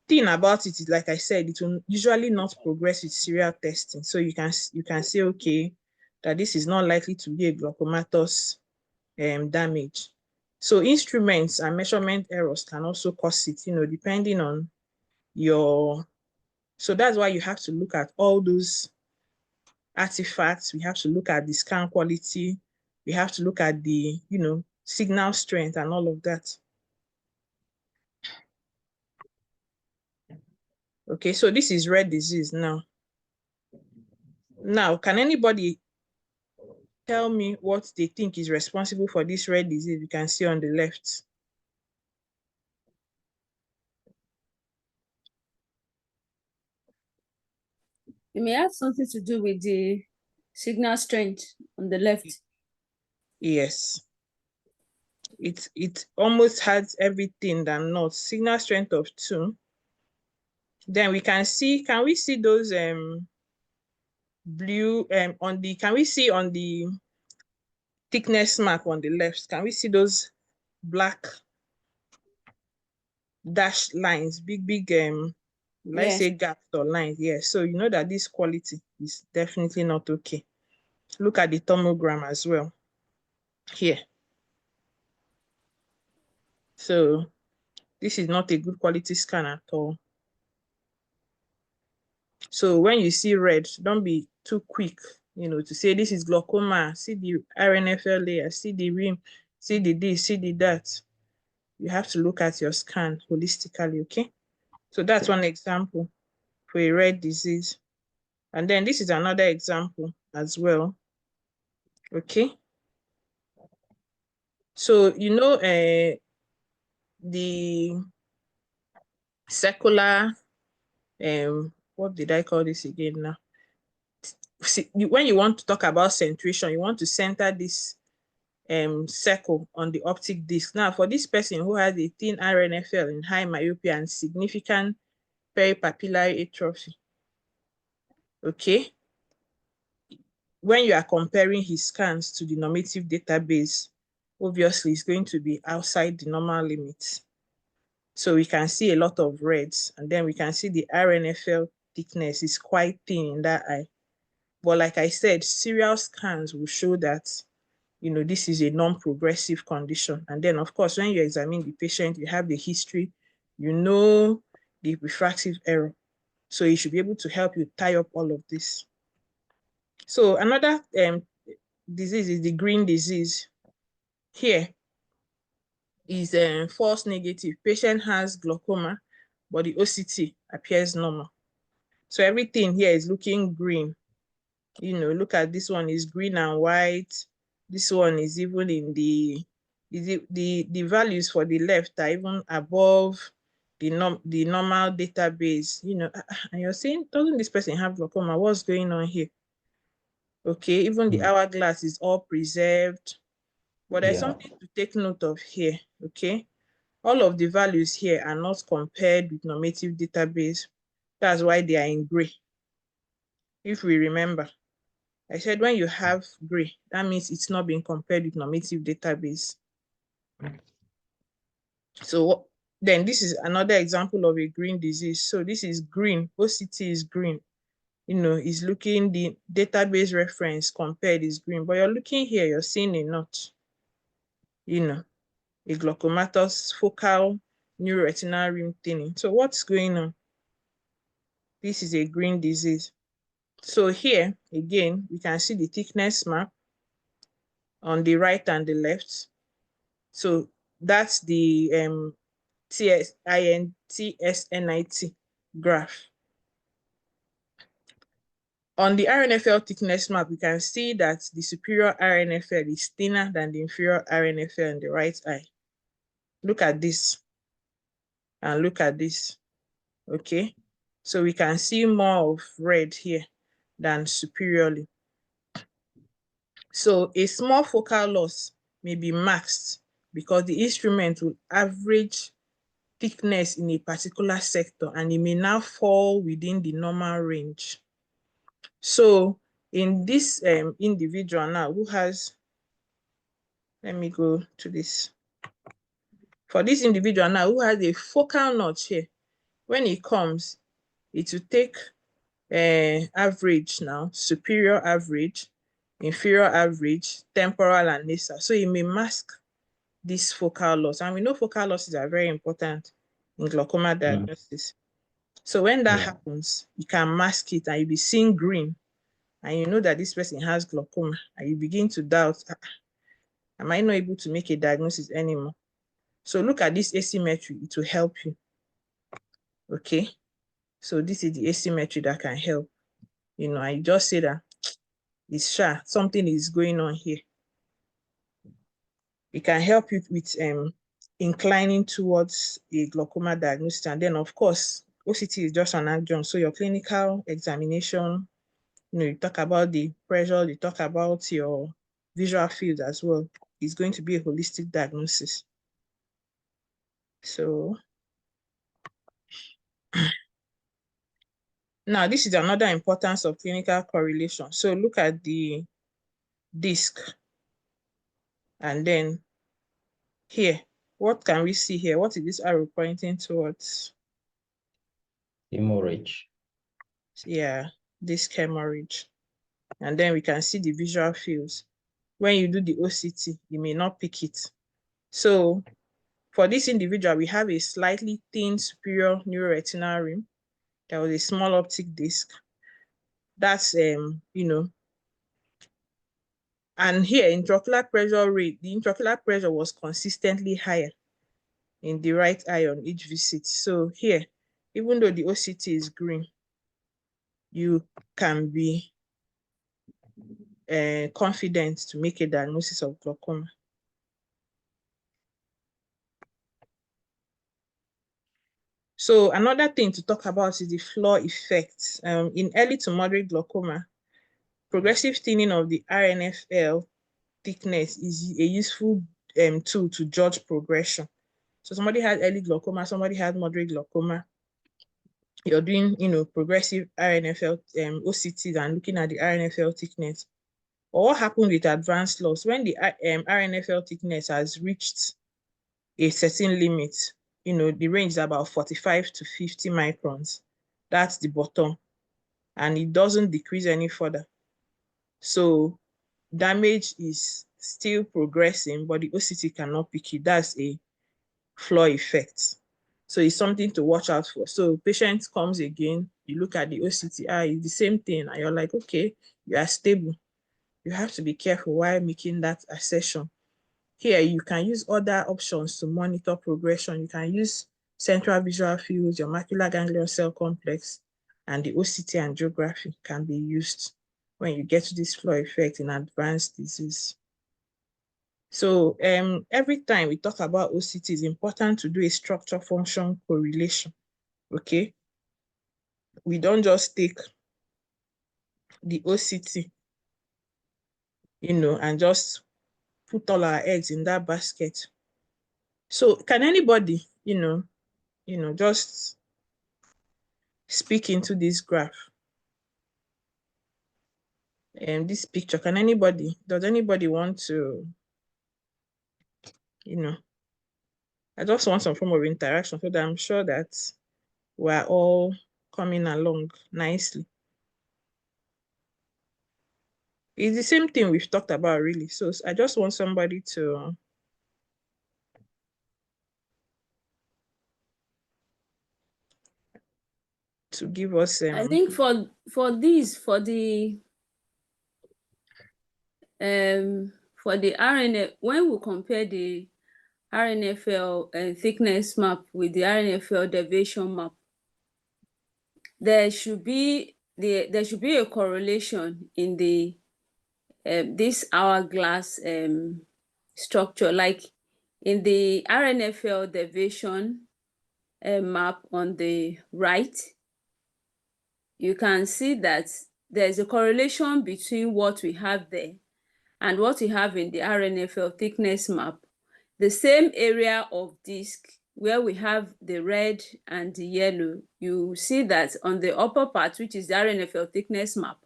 A: thing about it is, like I said, it will usually not progress with serial testing. So you can say, okay, that this is not likely to be a glaucomatous damage. So instruments and measurement errors can also cause it, depending on your. So that's why you have to look at all those artifacts. We have to look at the scan quality. We have to look at the, signal strength and all of that. Okay, so this is rare disease now. Now, can anybody tell me what they think is responsible for this rare disease you can see on the left?
G: It may have something to do with the signal strength on the left.
A: Yes. It almost has everything than not. Signal strength of 2. Then we can see, can we see those blue can we see on the thickness map on the left, can we see those black dashed lines, big let's say gaps or lines? Yes. So you know that this quality is definitely not okay. Look at the tomogram as well here. So this is not a good quality scan at all. So when you see red, don't be too quick, to say this is glaucoma. See the RNFL layer, see the rim, see the this, see the that. You have to look at your scan holistically, okay? So that's one example for a rare disease. And then this is another example as well, okay? So, the secular, what did I call this again now? See, when you want to talk about centration, you want to center this circle on the optic disc. Now, for this person who has a thin RNFL in high myopia and significant peripapillary atrophy, okay, when you are comparing his scans to the normative database, obviously it's going to be outside the normal limits. So we can see a lot of reds, and then we can see the RNFL thickness is quite thin in that eye. But like I said, serial scans will show that, this is a non-progressive condition. And then, of course, when you examine the patient, you have the history, the refractive error. So you should be able to help you tie up all of this. So another disease is the green disease. Here is false negative. Patient has glaucoma, but the OCT appears normal. So everything here is looking green. Look at this one is green and white. This one is even in the the values for the left are even above the normal database, you know, and you're saying, doesn't this person have glaucoma? What's going on here? Okay, even the hourglass is all preserved, but there's something to take note of here. Okay, all of the values here are not compared with normative database. That's why they are in gray. If we remember, I said when you have gray, that means it's not being compared with normative database. So then this is another example of a green disease. So this is green, OCT is green. You know, is looking, the database reference compared is green, but you're looking here, you're seeing a knot, you know, a glaucomatous focal neuroretinal rim thinning. So what's going on? This is a green disease. So here, again, we can see the thickness map on the right and the left. So that's the TSNIT graph. On the RNFL thickness map, we can see that the superior RNFL is thinner than the inferior RNFL in the right eye. Look at this and look at this, okay? So we can see more of red here than superiorly. So a small focal loss may be masked because the instrument will average thickness in a particular sector and it may now fall within the normal range. So in this individual now who has, let me go to this. For this individual now who has a focal notch here, when it comes, it will take average now, superior average, inferior average, temporal and nasal. So it may mask this focal loss. And we know focal losses are very important in glaucoma diagnosis. So when that happens, you can mask it and you'll be seeing green and you know that this person has glaucoma and you begin to doubt, am I not able to make a diagnosis anymore? So look at this asymmetry, it will help you. Okay, so this is the asymmetry that can help. You know, I just say that it's sure something is going on here. It can help you with inclining towards a glaucoma diagnosis. And then of course, OCT is just an adjunct. So your clinical examination, you know, you talk about the pressure, you talk about your visual field as well. It's going to be a holistic diagnosis. So now this is another importance of clinical correlation. So look at the disc. And then here, what can we see here? What is this arrow pointing towards?
C: Hemorrhage.
A: Yeah, disc hemorrhage. And then we can see the visual fields. When you do the OCT, you may not pick it. So for this individual, we have a slightly thin superior neuroretinal rim. There was a small optic disc. That's, you know, and here intraocular pressure rate, the intraocular pressure was consistently higher in the right eye on each visit. So here, even though the OCT is green, you can be confident to make a diagnosis of glaucoma. So another thing to talk about is the floor effect. In early to moderate glaucoma, progressive thinning of the RNFL thickness is a useful tool to judge progression. So somebody had early glaucoma, somebody had moderate glaucoma. You're doing, you know, progressive RNFL OCTs and looking at the RNFL thickness. Or what happened with advanced loss when the RNFL thickness has reached a certain limit? You know, the range is about 45 to 50 microns. That's the bottom. And it doesn't decrease any further. So damage is still progressing, but the OCT cannot pick it. That's a floor effect. So it's something to watch out for. So patient comes again, you look at the OCT, it's the same thing, and you're like, okay, you are stable. You have to be careful while making that assertion. Here, you can use other options to monitor progression. You can use central visual fields, your macular ganglion cell complex, and the OCT angiography can be used when you get to this floor effect in advanced disease. So every time we talk about OCT, it's important to do a structure function correlation. Okay. We don't just take the OCT, and just put all our eggs in that basket. So can anybody, just speak into this graph? This picture, does anybody want to, I just want some form of interaction so that I'm sure that we're all coming along nicely. It's the same thing we've talked about, really. So I just want somebody to give us.
G: I think for the RNA, when we compare the RNFL thickness map with the RNFL deviation map, there should be a correlation in the this hourglass structure. Like in the RNFL deviation map on the right, you can see that there's a correlation between what we have there and what we have in the RNFL thickness map. The same area of disc where we have the red and the yellow, you see that on the upper part, which is the RNFL thickness map,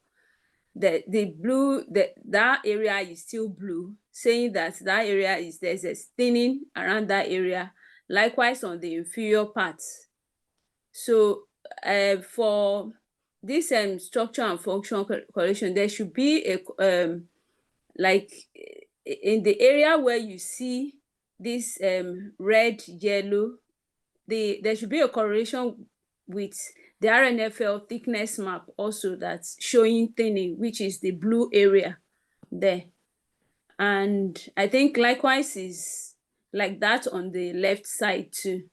G: the blue, that area is still blue, saying that area there's a thinning around that area. Likewise on the inferior parts. So for this structure and function correlation, there should be a like in the area where you see this red, yellow, there should be a correlation with the RNFL thickness map also that's showing thinning, which is the blue area there. And I think likewise is like that on the left side too.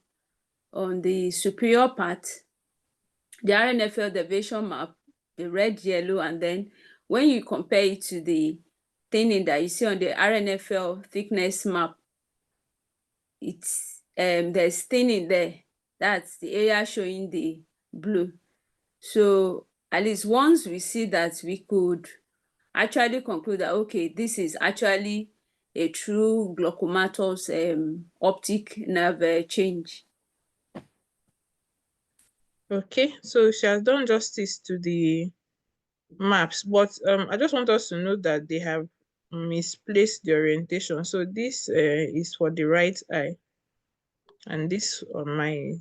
G: On the superior part, the RNFL deviation map, the red, yellow, and then when you compare it to the thinning that you see on the RNFL thickness map, it's there's thinning there. That's the area showing the blue. So at least once we see that, we could actually conclude that, okay, this is actually a true glaucomatous optic nerve change.
A: Okay, so she has done justice to the maps, but I just want us to know that they have misplaced the orientation. So this is for the right eye, and this on my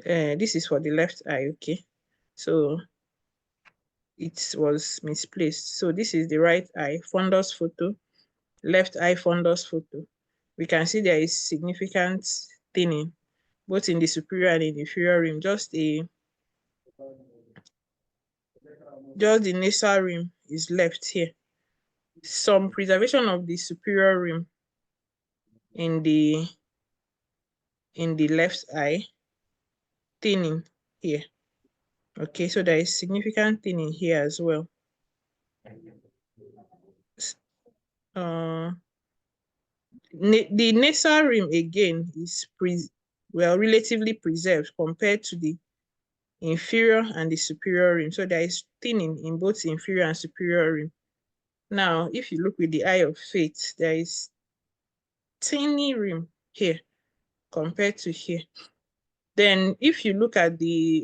A: this is for the left eye. Okay, so it was misplaced. So this is the right eye fundus photo, left eye fundus photo. We can see there is significant thinning both in the superior and in the inferior rim. Just the nasal rim is left here. Some preservation of the superior rim in the left eye, thinning here. Okay, so there is significant thinning here as well. The nasal rim again is relatively preserved compared to the inferior and the superior rim. So there is thinning in both inferior and superior rim. Now, if you look with the eye of faith, there is tiny rim here compared to here. Then if you look at the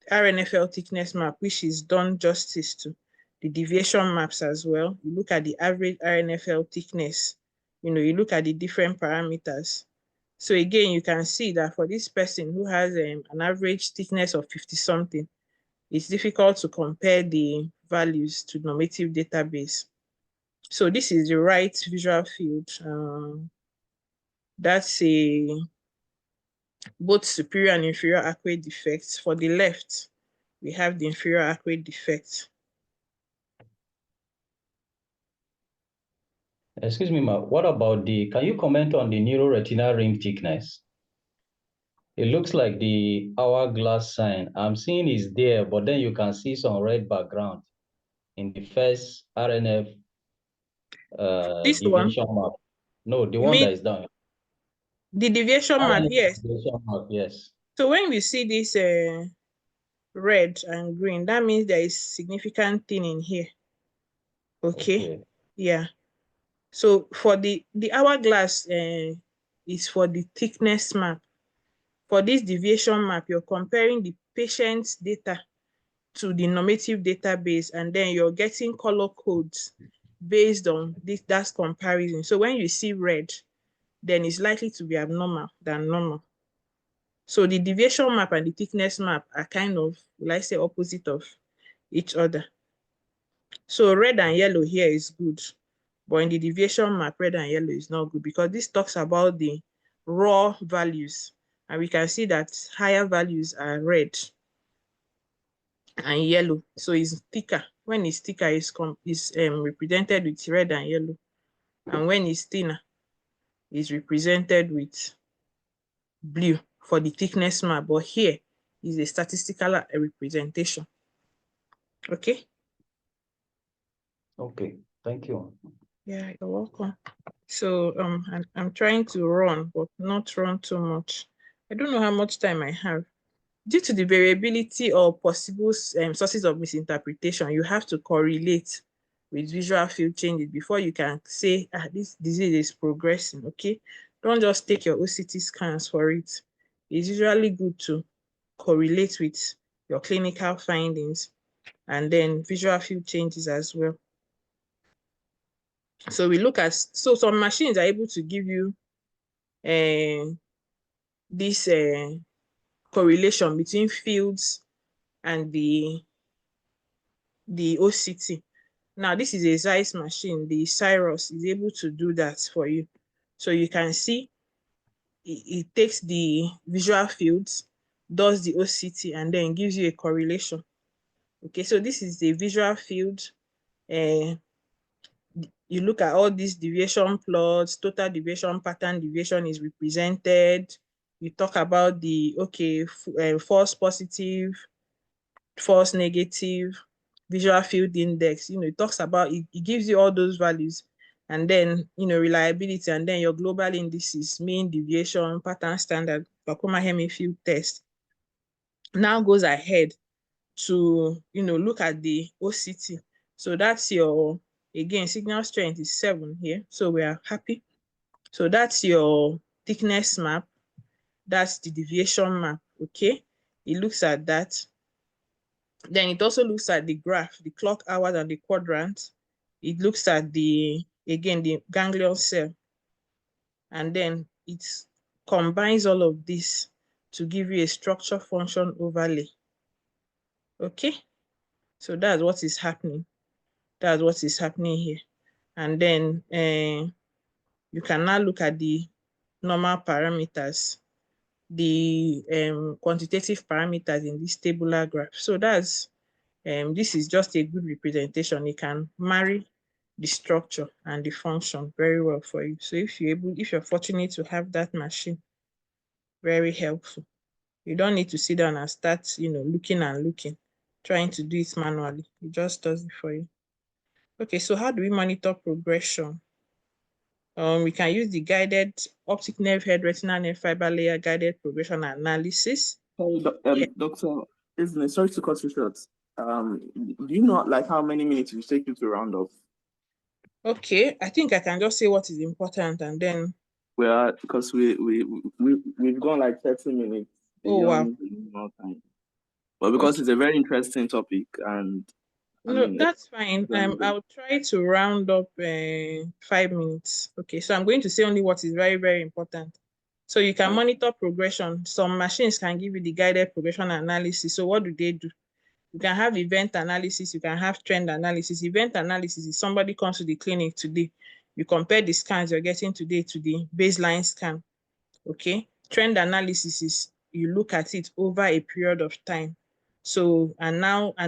A: RNFL thickness map, which is done justice to the deviation maps as well, you look at the average RNFL thickness, you look at the different parameters. So again, you can see that for this person who has an average thickness of 50-something, it's difficult to compare the values to normative database. So this is the right visual field. That's both superior and inferior arcuate defects. For the left, we have the inferior arcuate defect.
C: Excuse me, ma. What about can you comment on the neuroretinal rim thickness? It looks like the hourglass sign I'm seeing is there, but then you can see some red background in the first RNF
A: This one,
C: deviation map. No, the
A: you
C: one that
A: mean
C: is down.
A: the deviation map?
C: RNA
A: Yes.
C: deviation map, yes.
A: So when we see this red and green, that means there is significant thinning here. Okay. Yeah. So for the hourglass is for the thickness map. For this deviation map, you're comparing the patient's data to the normative database, and then you're getting color codes based on that comparison. So when you see red, then it's likely to be abnormal than normal. So the deviation map and the thickness map are kind of, like I say, opposite of each other. So red and yellow here is good, but in the deviation map, red and yellow is not good because this talks about the raw values, and we can see that higher values are red and yellow, so it's thicker. When it's thicker, it's represented with red and yellow, and when it's thinner, it's represented with blue for the thickness map. But here is a statistical representation. Okay.
C: Okay, thank you.
A: Yeah, you're welcome. So I'm trying to run, but not run too much. I don't know how much time I have. Due to the variability or possible sources of misinterpretation, you have to correlate with visual field changes before you can say, this disease is progressing, okay? Don't just take your OCT scans for it. It's usually good to correlate with your clinical findings and then visual field changes as well. So we look at, so some machines are able to give you this correlation between fields and the OCT. Now, this is a Zeiss machine. The Cyrus is able to do that for you. So you can see it takes the visual fields, does the OCT, and then gives you a correlation. Okay, so this is the visual field. You look at all these deviation plots, total deviation, pattern deviation is represented. You talk about the, false positive, false negative, visual field index. It talks about, it gives you all those values. And then, reliability, and then your global indices, mean deviation, pattern standard, glaucoma hemifield test. Now goes ahead to, look at the OCT. So that's your, again, signal strength is 7 here. So we are happy. So that's your thickness map. That's the deviation map, okay? It looks at that. Then it also looks at the graph, the clock hours and the quadrant. It looks at the ganglion cell. And then it combines all of this to give you a structure function overlay. Okay? So that's what is happening. That's what is happening here. And then you can now look at the normal parameters, the quantitative parameters in this tabular graph. So that's this is just a good representation. It can marry the structure and the function very well for you. So if you're fortunate to have that machine, very helpful. You don't need to sit down and start, looking and looking, trying to do it manually. It just does it for you. Okay, so how do we monitor progression? We can use the guided optic nerve head retinal nerve fiber layer guided progression analysis.
H: Sorry, Dr. Ezinne, sorry to cut you short. Do you know how many minutes it will take you to round off?
A: Okay, I think I can just say what is important and then.
H: Well, because we've gone 30 minutes beyond the normal time. But because it's a very interesting topic and
A: that's fine. I'll try to round up 5 minutes. Okay, so I'm going to say only what is very, very important. So you can monitor progression. Some machines can give you the guided progression analysis. So what do? You can have event analysis, you can have trend analysis. Event analysis is somebody comes to the clinic today, you compare the scans you're getting today to the baseline scan. Okay. Trend analysis is you look at it over a period of time. So, and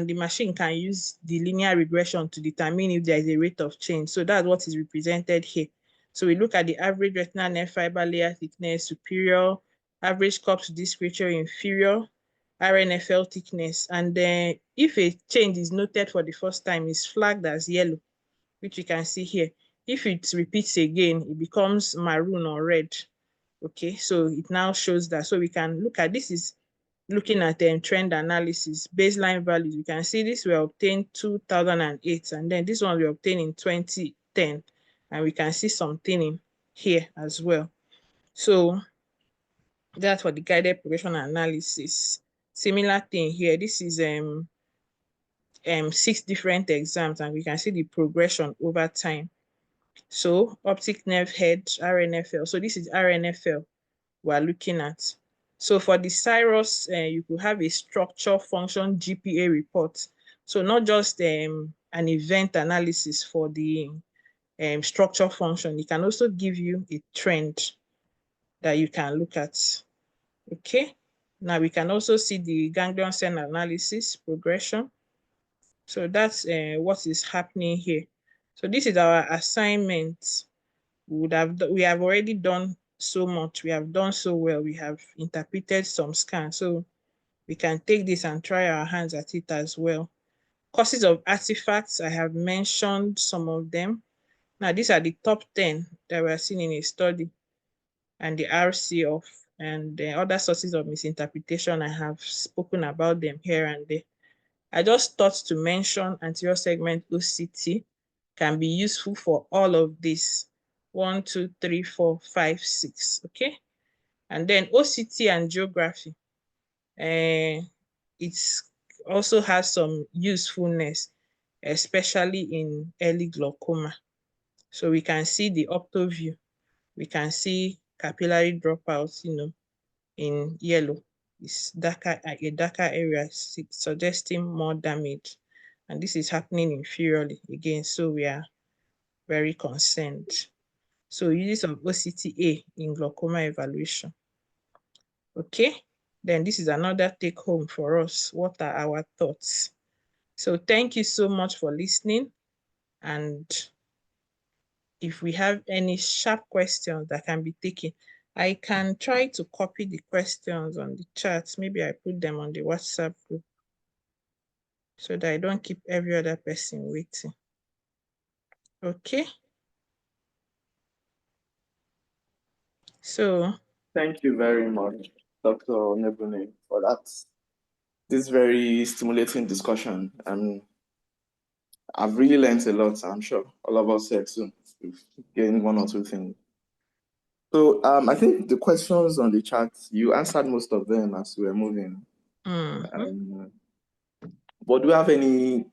A: the machine can use the linear regression to determine if there is a rate of change. So that's what is represented here. So we look at the average retinal nerve fiber layer thickness, superior, average cup to disc ratio, inferior, RNFL thickness. And then if a change is noted for the first time, it's flagged as yellow, which you can see here. If it repeats again, it becomes maroon or red. Okay, so it now shows that. So we can look at, this is looking at the trend analysis, baseline values. You can see this were obtained 2008, and then this one we obtained in 2010, and we can see something in here as well. So that's for the guided progression analysis. Similar thing here. This is 6 different exams, and we can see the progression over time. So optic nerve head, RNFL. So this is RNFL we're looking at. So for the Cyrus, you could have a structure function GPA report. So not just an event analysis for the structure function. It can also give you a trend that you can look at. Okay. Now we can also see the ganglion cell analysis progression. So that's what is happening here. So this is our assignment. We have already done so much. We have done so well. We have interpreted some scans. So we can take this and try our hands at it as well. Causes of artifacts, I have mentioned some of them. Now, these are the top 10 that we are seeing in a study, and the RC of, and the other sources of misinterpretation. I have spoken about them here and there. I just thought to mention anterior segment OCT can be useful for all of this. 1, 2, 3, 4, 5, 6. Okay. And then OCT and geography. It also has some usefulness, especially in early glaucoma. So we can see the opto view. We can see capillary dropouts, in yellow. It's darker, a darker area, suggesting more damage. And this is happening inferiorly again. So we are very concerned. So uses of OCTA in glaucoma evaluation. Okay, then this is another take home for us. What are our thoughts? So thank you so much for listening. And if we have any sharp questions that can be taken, I can try to copy the questions on the chat. Maybe I put them on the WhatsApp group so that I don't keep every other person waiting. Okay. So
H: thank you very much, Dr. Onebunne, for this very stimulating discussion. I've really learned a lot. I'm sure all of us here too. We've gained 1 or 2 things. So I think the questions on the chat, you answered most of them as we were moving. But do we have any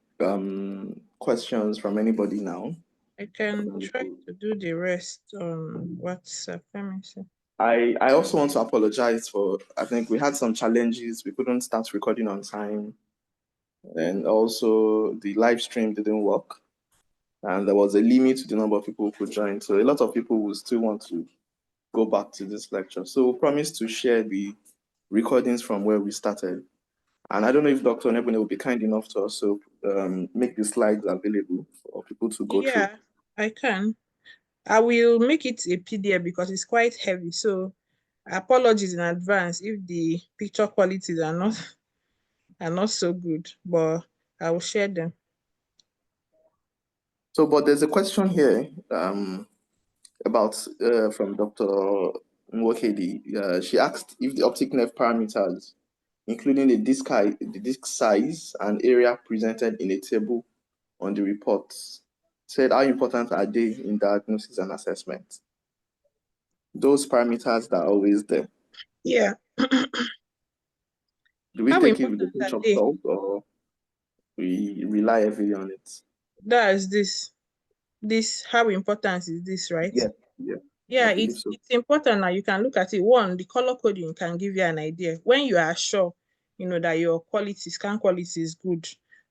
H: questions from anybody now?
A: I can try to do the rest on WhatsApp. Let me see.
H: I also want to apologize for, I think we had some challenges. We couldn't start recording on time. And also the live stream didn't work. And there was a limit to the number of people who could join. So a lot of people will still want to go back to this lecture. So we promise to share the recordings from where we started. And I don't know if Dr. Onebunne will be kind enough to also make the slides available for people to go through.
A: Yeah, I can. I will make it a PDF because it's quite heavy. So apologies in advance if the picture qualities are not so good, but I will share them.
H: So, but there's a question here about from Dr. Nwokedi. She asked if the optic nerve parameters, including the disc size and area presented in a table on the reports, said how important are they in diagnosis and assessment? Those parameters that are always there.
A: Yeah.
H: Do we take it with a pinch of salt, or we rely heavily on it?
A: That's this, how important is this, right? Yeah, it's important. Now you can look at it. One, the color coding can give you an idea. When you are sure, that your scan quality is good,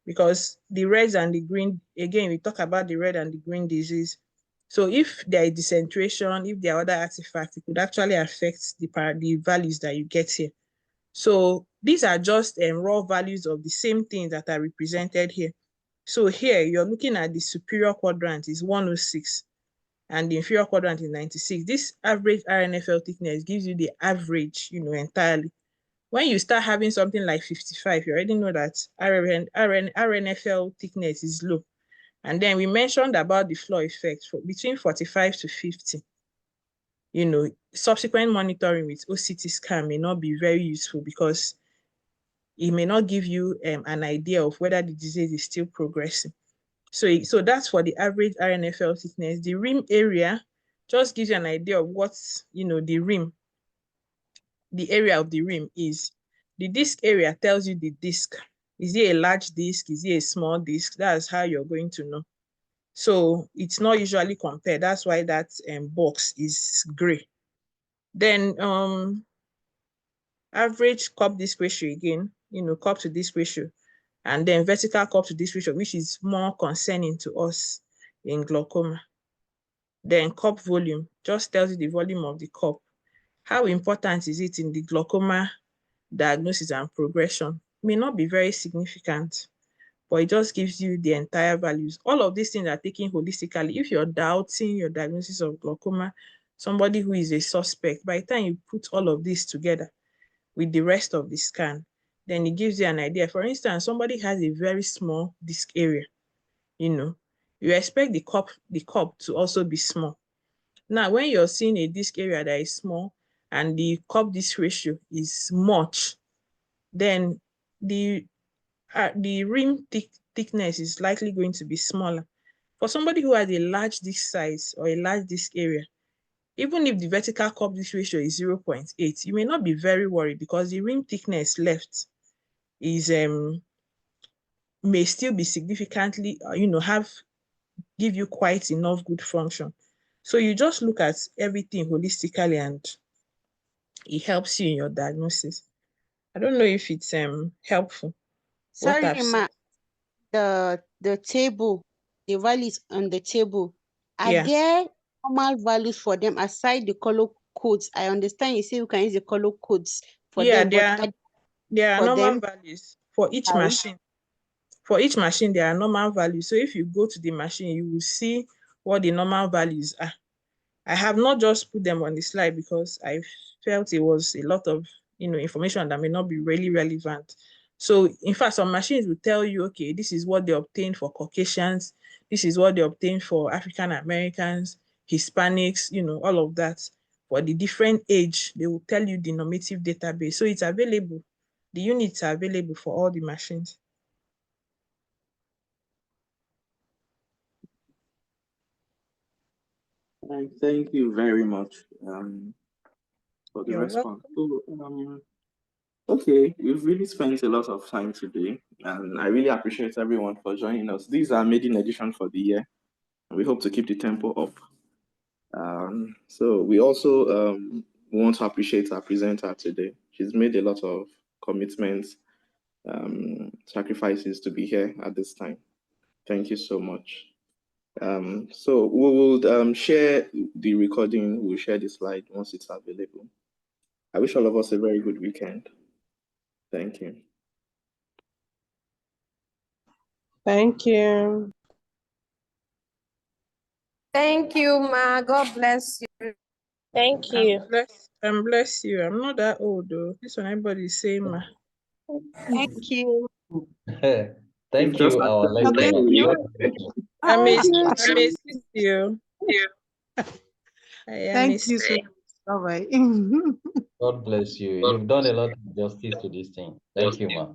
A: because the reds and the green, again, we talk about the red and the green disease. So if there is decentration, if there are other artifacts, it could actually affect the values that you get here. So these are just raw values of the same things that are represented here. So here you're looking at the superior quadrant is 106 and the inferior quadrant is 96. This average RNFL thickness gives you the average, entirely. When you start having something like 55, you already know that RNFL thickness is low. And then we mentioned about the floor effect for between 45 to 50. You know, subsequent monitoring with OCT scan may not be very useful because it may not give you an idea of whether the disease is still progressing. So that's for the average RNFL thickness. The rim area just gives you an idea of what, the area of the rim is. The disc area tells you the disc. Is it a large disc? Is it a small disc? That's how you're going to know. So it's not usually compared. That's why that box is gray. Then average cup disc ratio again, cup to disc ratio, and then vertical cup to disc ratio, which is more concerning to us in glaucoma. Then cup volume just tells you the volume of the cup. How important is it in the glaucoma diagnosis and progression? May not be very significant, but it just gives you the entire values. All of these things are taken holistically. If you're doubting your diagnosis of glaucoma, somebody who is a suspect, by the time you put all of this together with the rest of the scan, then it gives you an idea. For instance, somebody has a very small disc area, you expect the cup to also be small. Now, when you're seeing a disc area that is small and the cup disc ratio is much, then the rim thickness is likely going to be smaller. For somebody who has a large disc size or a large disc area, even if the vertical cup disc ratio is 0.8, you may not be very worried because the rim thickness left is may still be significantly, give you quite enough good function. So you just look at everything holistically and it helps you in your diagnosis. I don't know if it's helpful.
D: Sorry, ma, the table, the values on the table, are
A: Yeah.
D: there normal values for them aside the color codes? I understand you say you can use the color codes for them, but
A: there are
D: for
A: normal
D: them,
A: values for each machine. For each machine, there are normal values. So if you go to the machine, you will see what the normal values are. I have not just put them on the slide because I felt it was a lot of information that may not be really relevant. So in fact, some machines will tell you, okay, this is what they obtained for Caucasians, this is what they obtained for African Americans, Hispanics, all of that. For the different age, they will tell you the normative database. So it's available. The units are available for all the machines.
H: Thank you very much for the
A: You're
H: response. So, okay, we've really spent a lot of time today, and I really appreciate everyone for joining us. These are maiden edition for the year, and we hope to keep the tempo up. So we also want to appreciate our presenter today. She's made a lot of commitments, sacrifices to be here at this time. Thank you so much. So we will share the recording, we'll share the slide once it's available. I wish all of us a very good weekend. Thank you.
E: Thank you.
I: Thank you, Ma. God bless you.
E: Thank you.
A: Bless you. I'm not that old though. This one everybody is saying, ma.
D: thank you.
C: Thank you, our lecturer.
A: I miss you.
D: Thank you so much. Bye-bye.
C: God bless you. You've done a lot of justice to this thing. Thank you, Ma.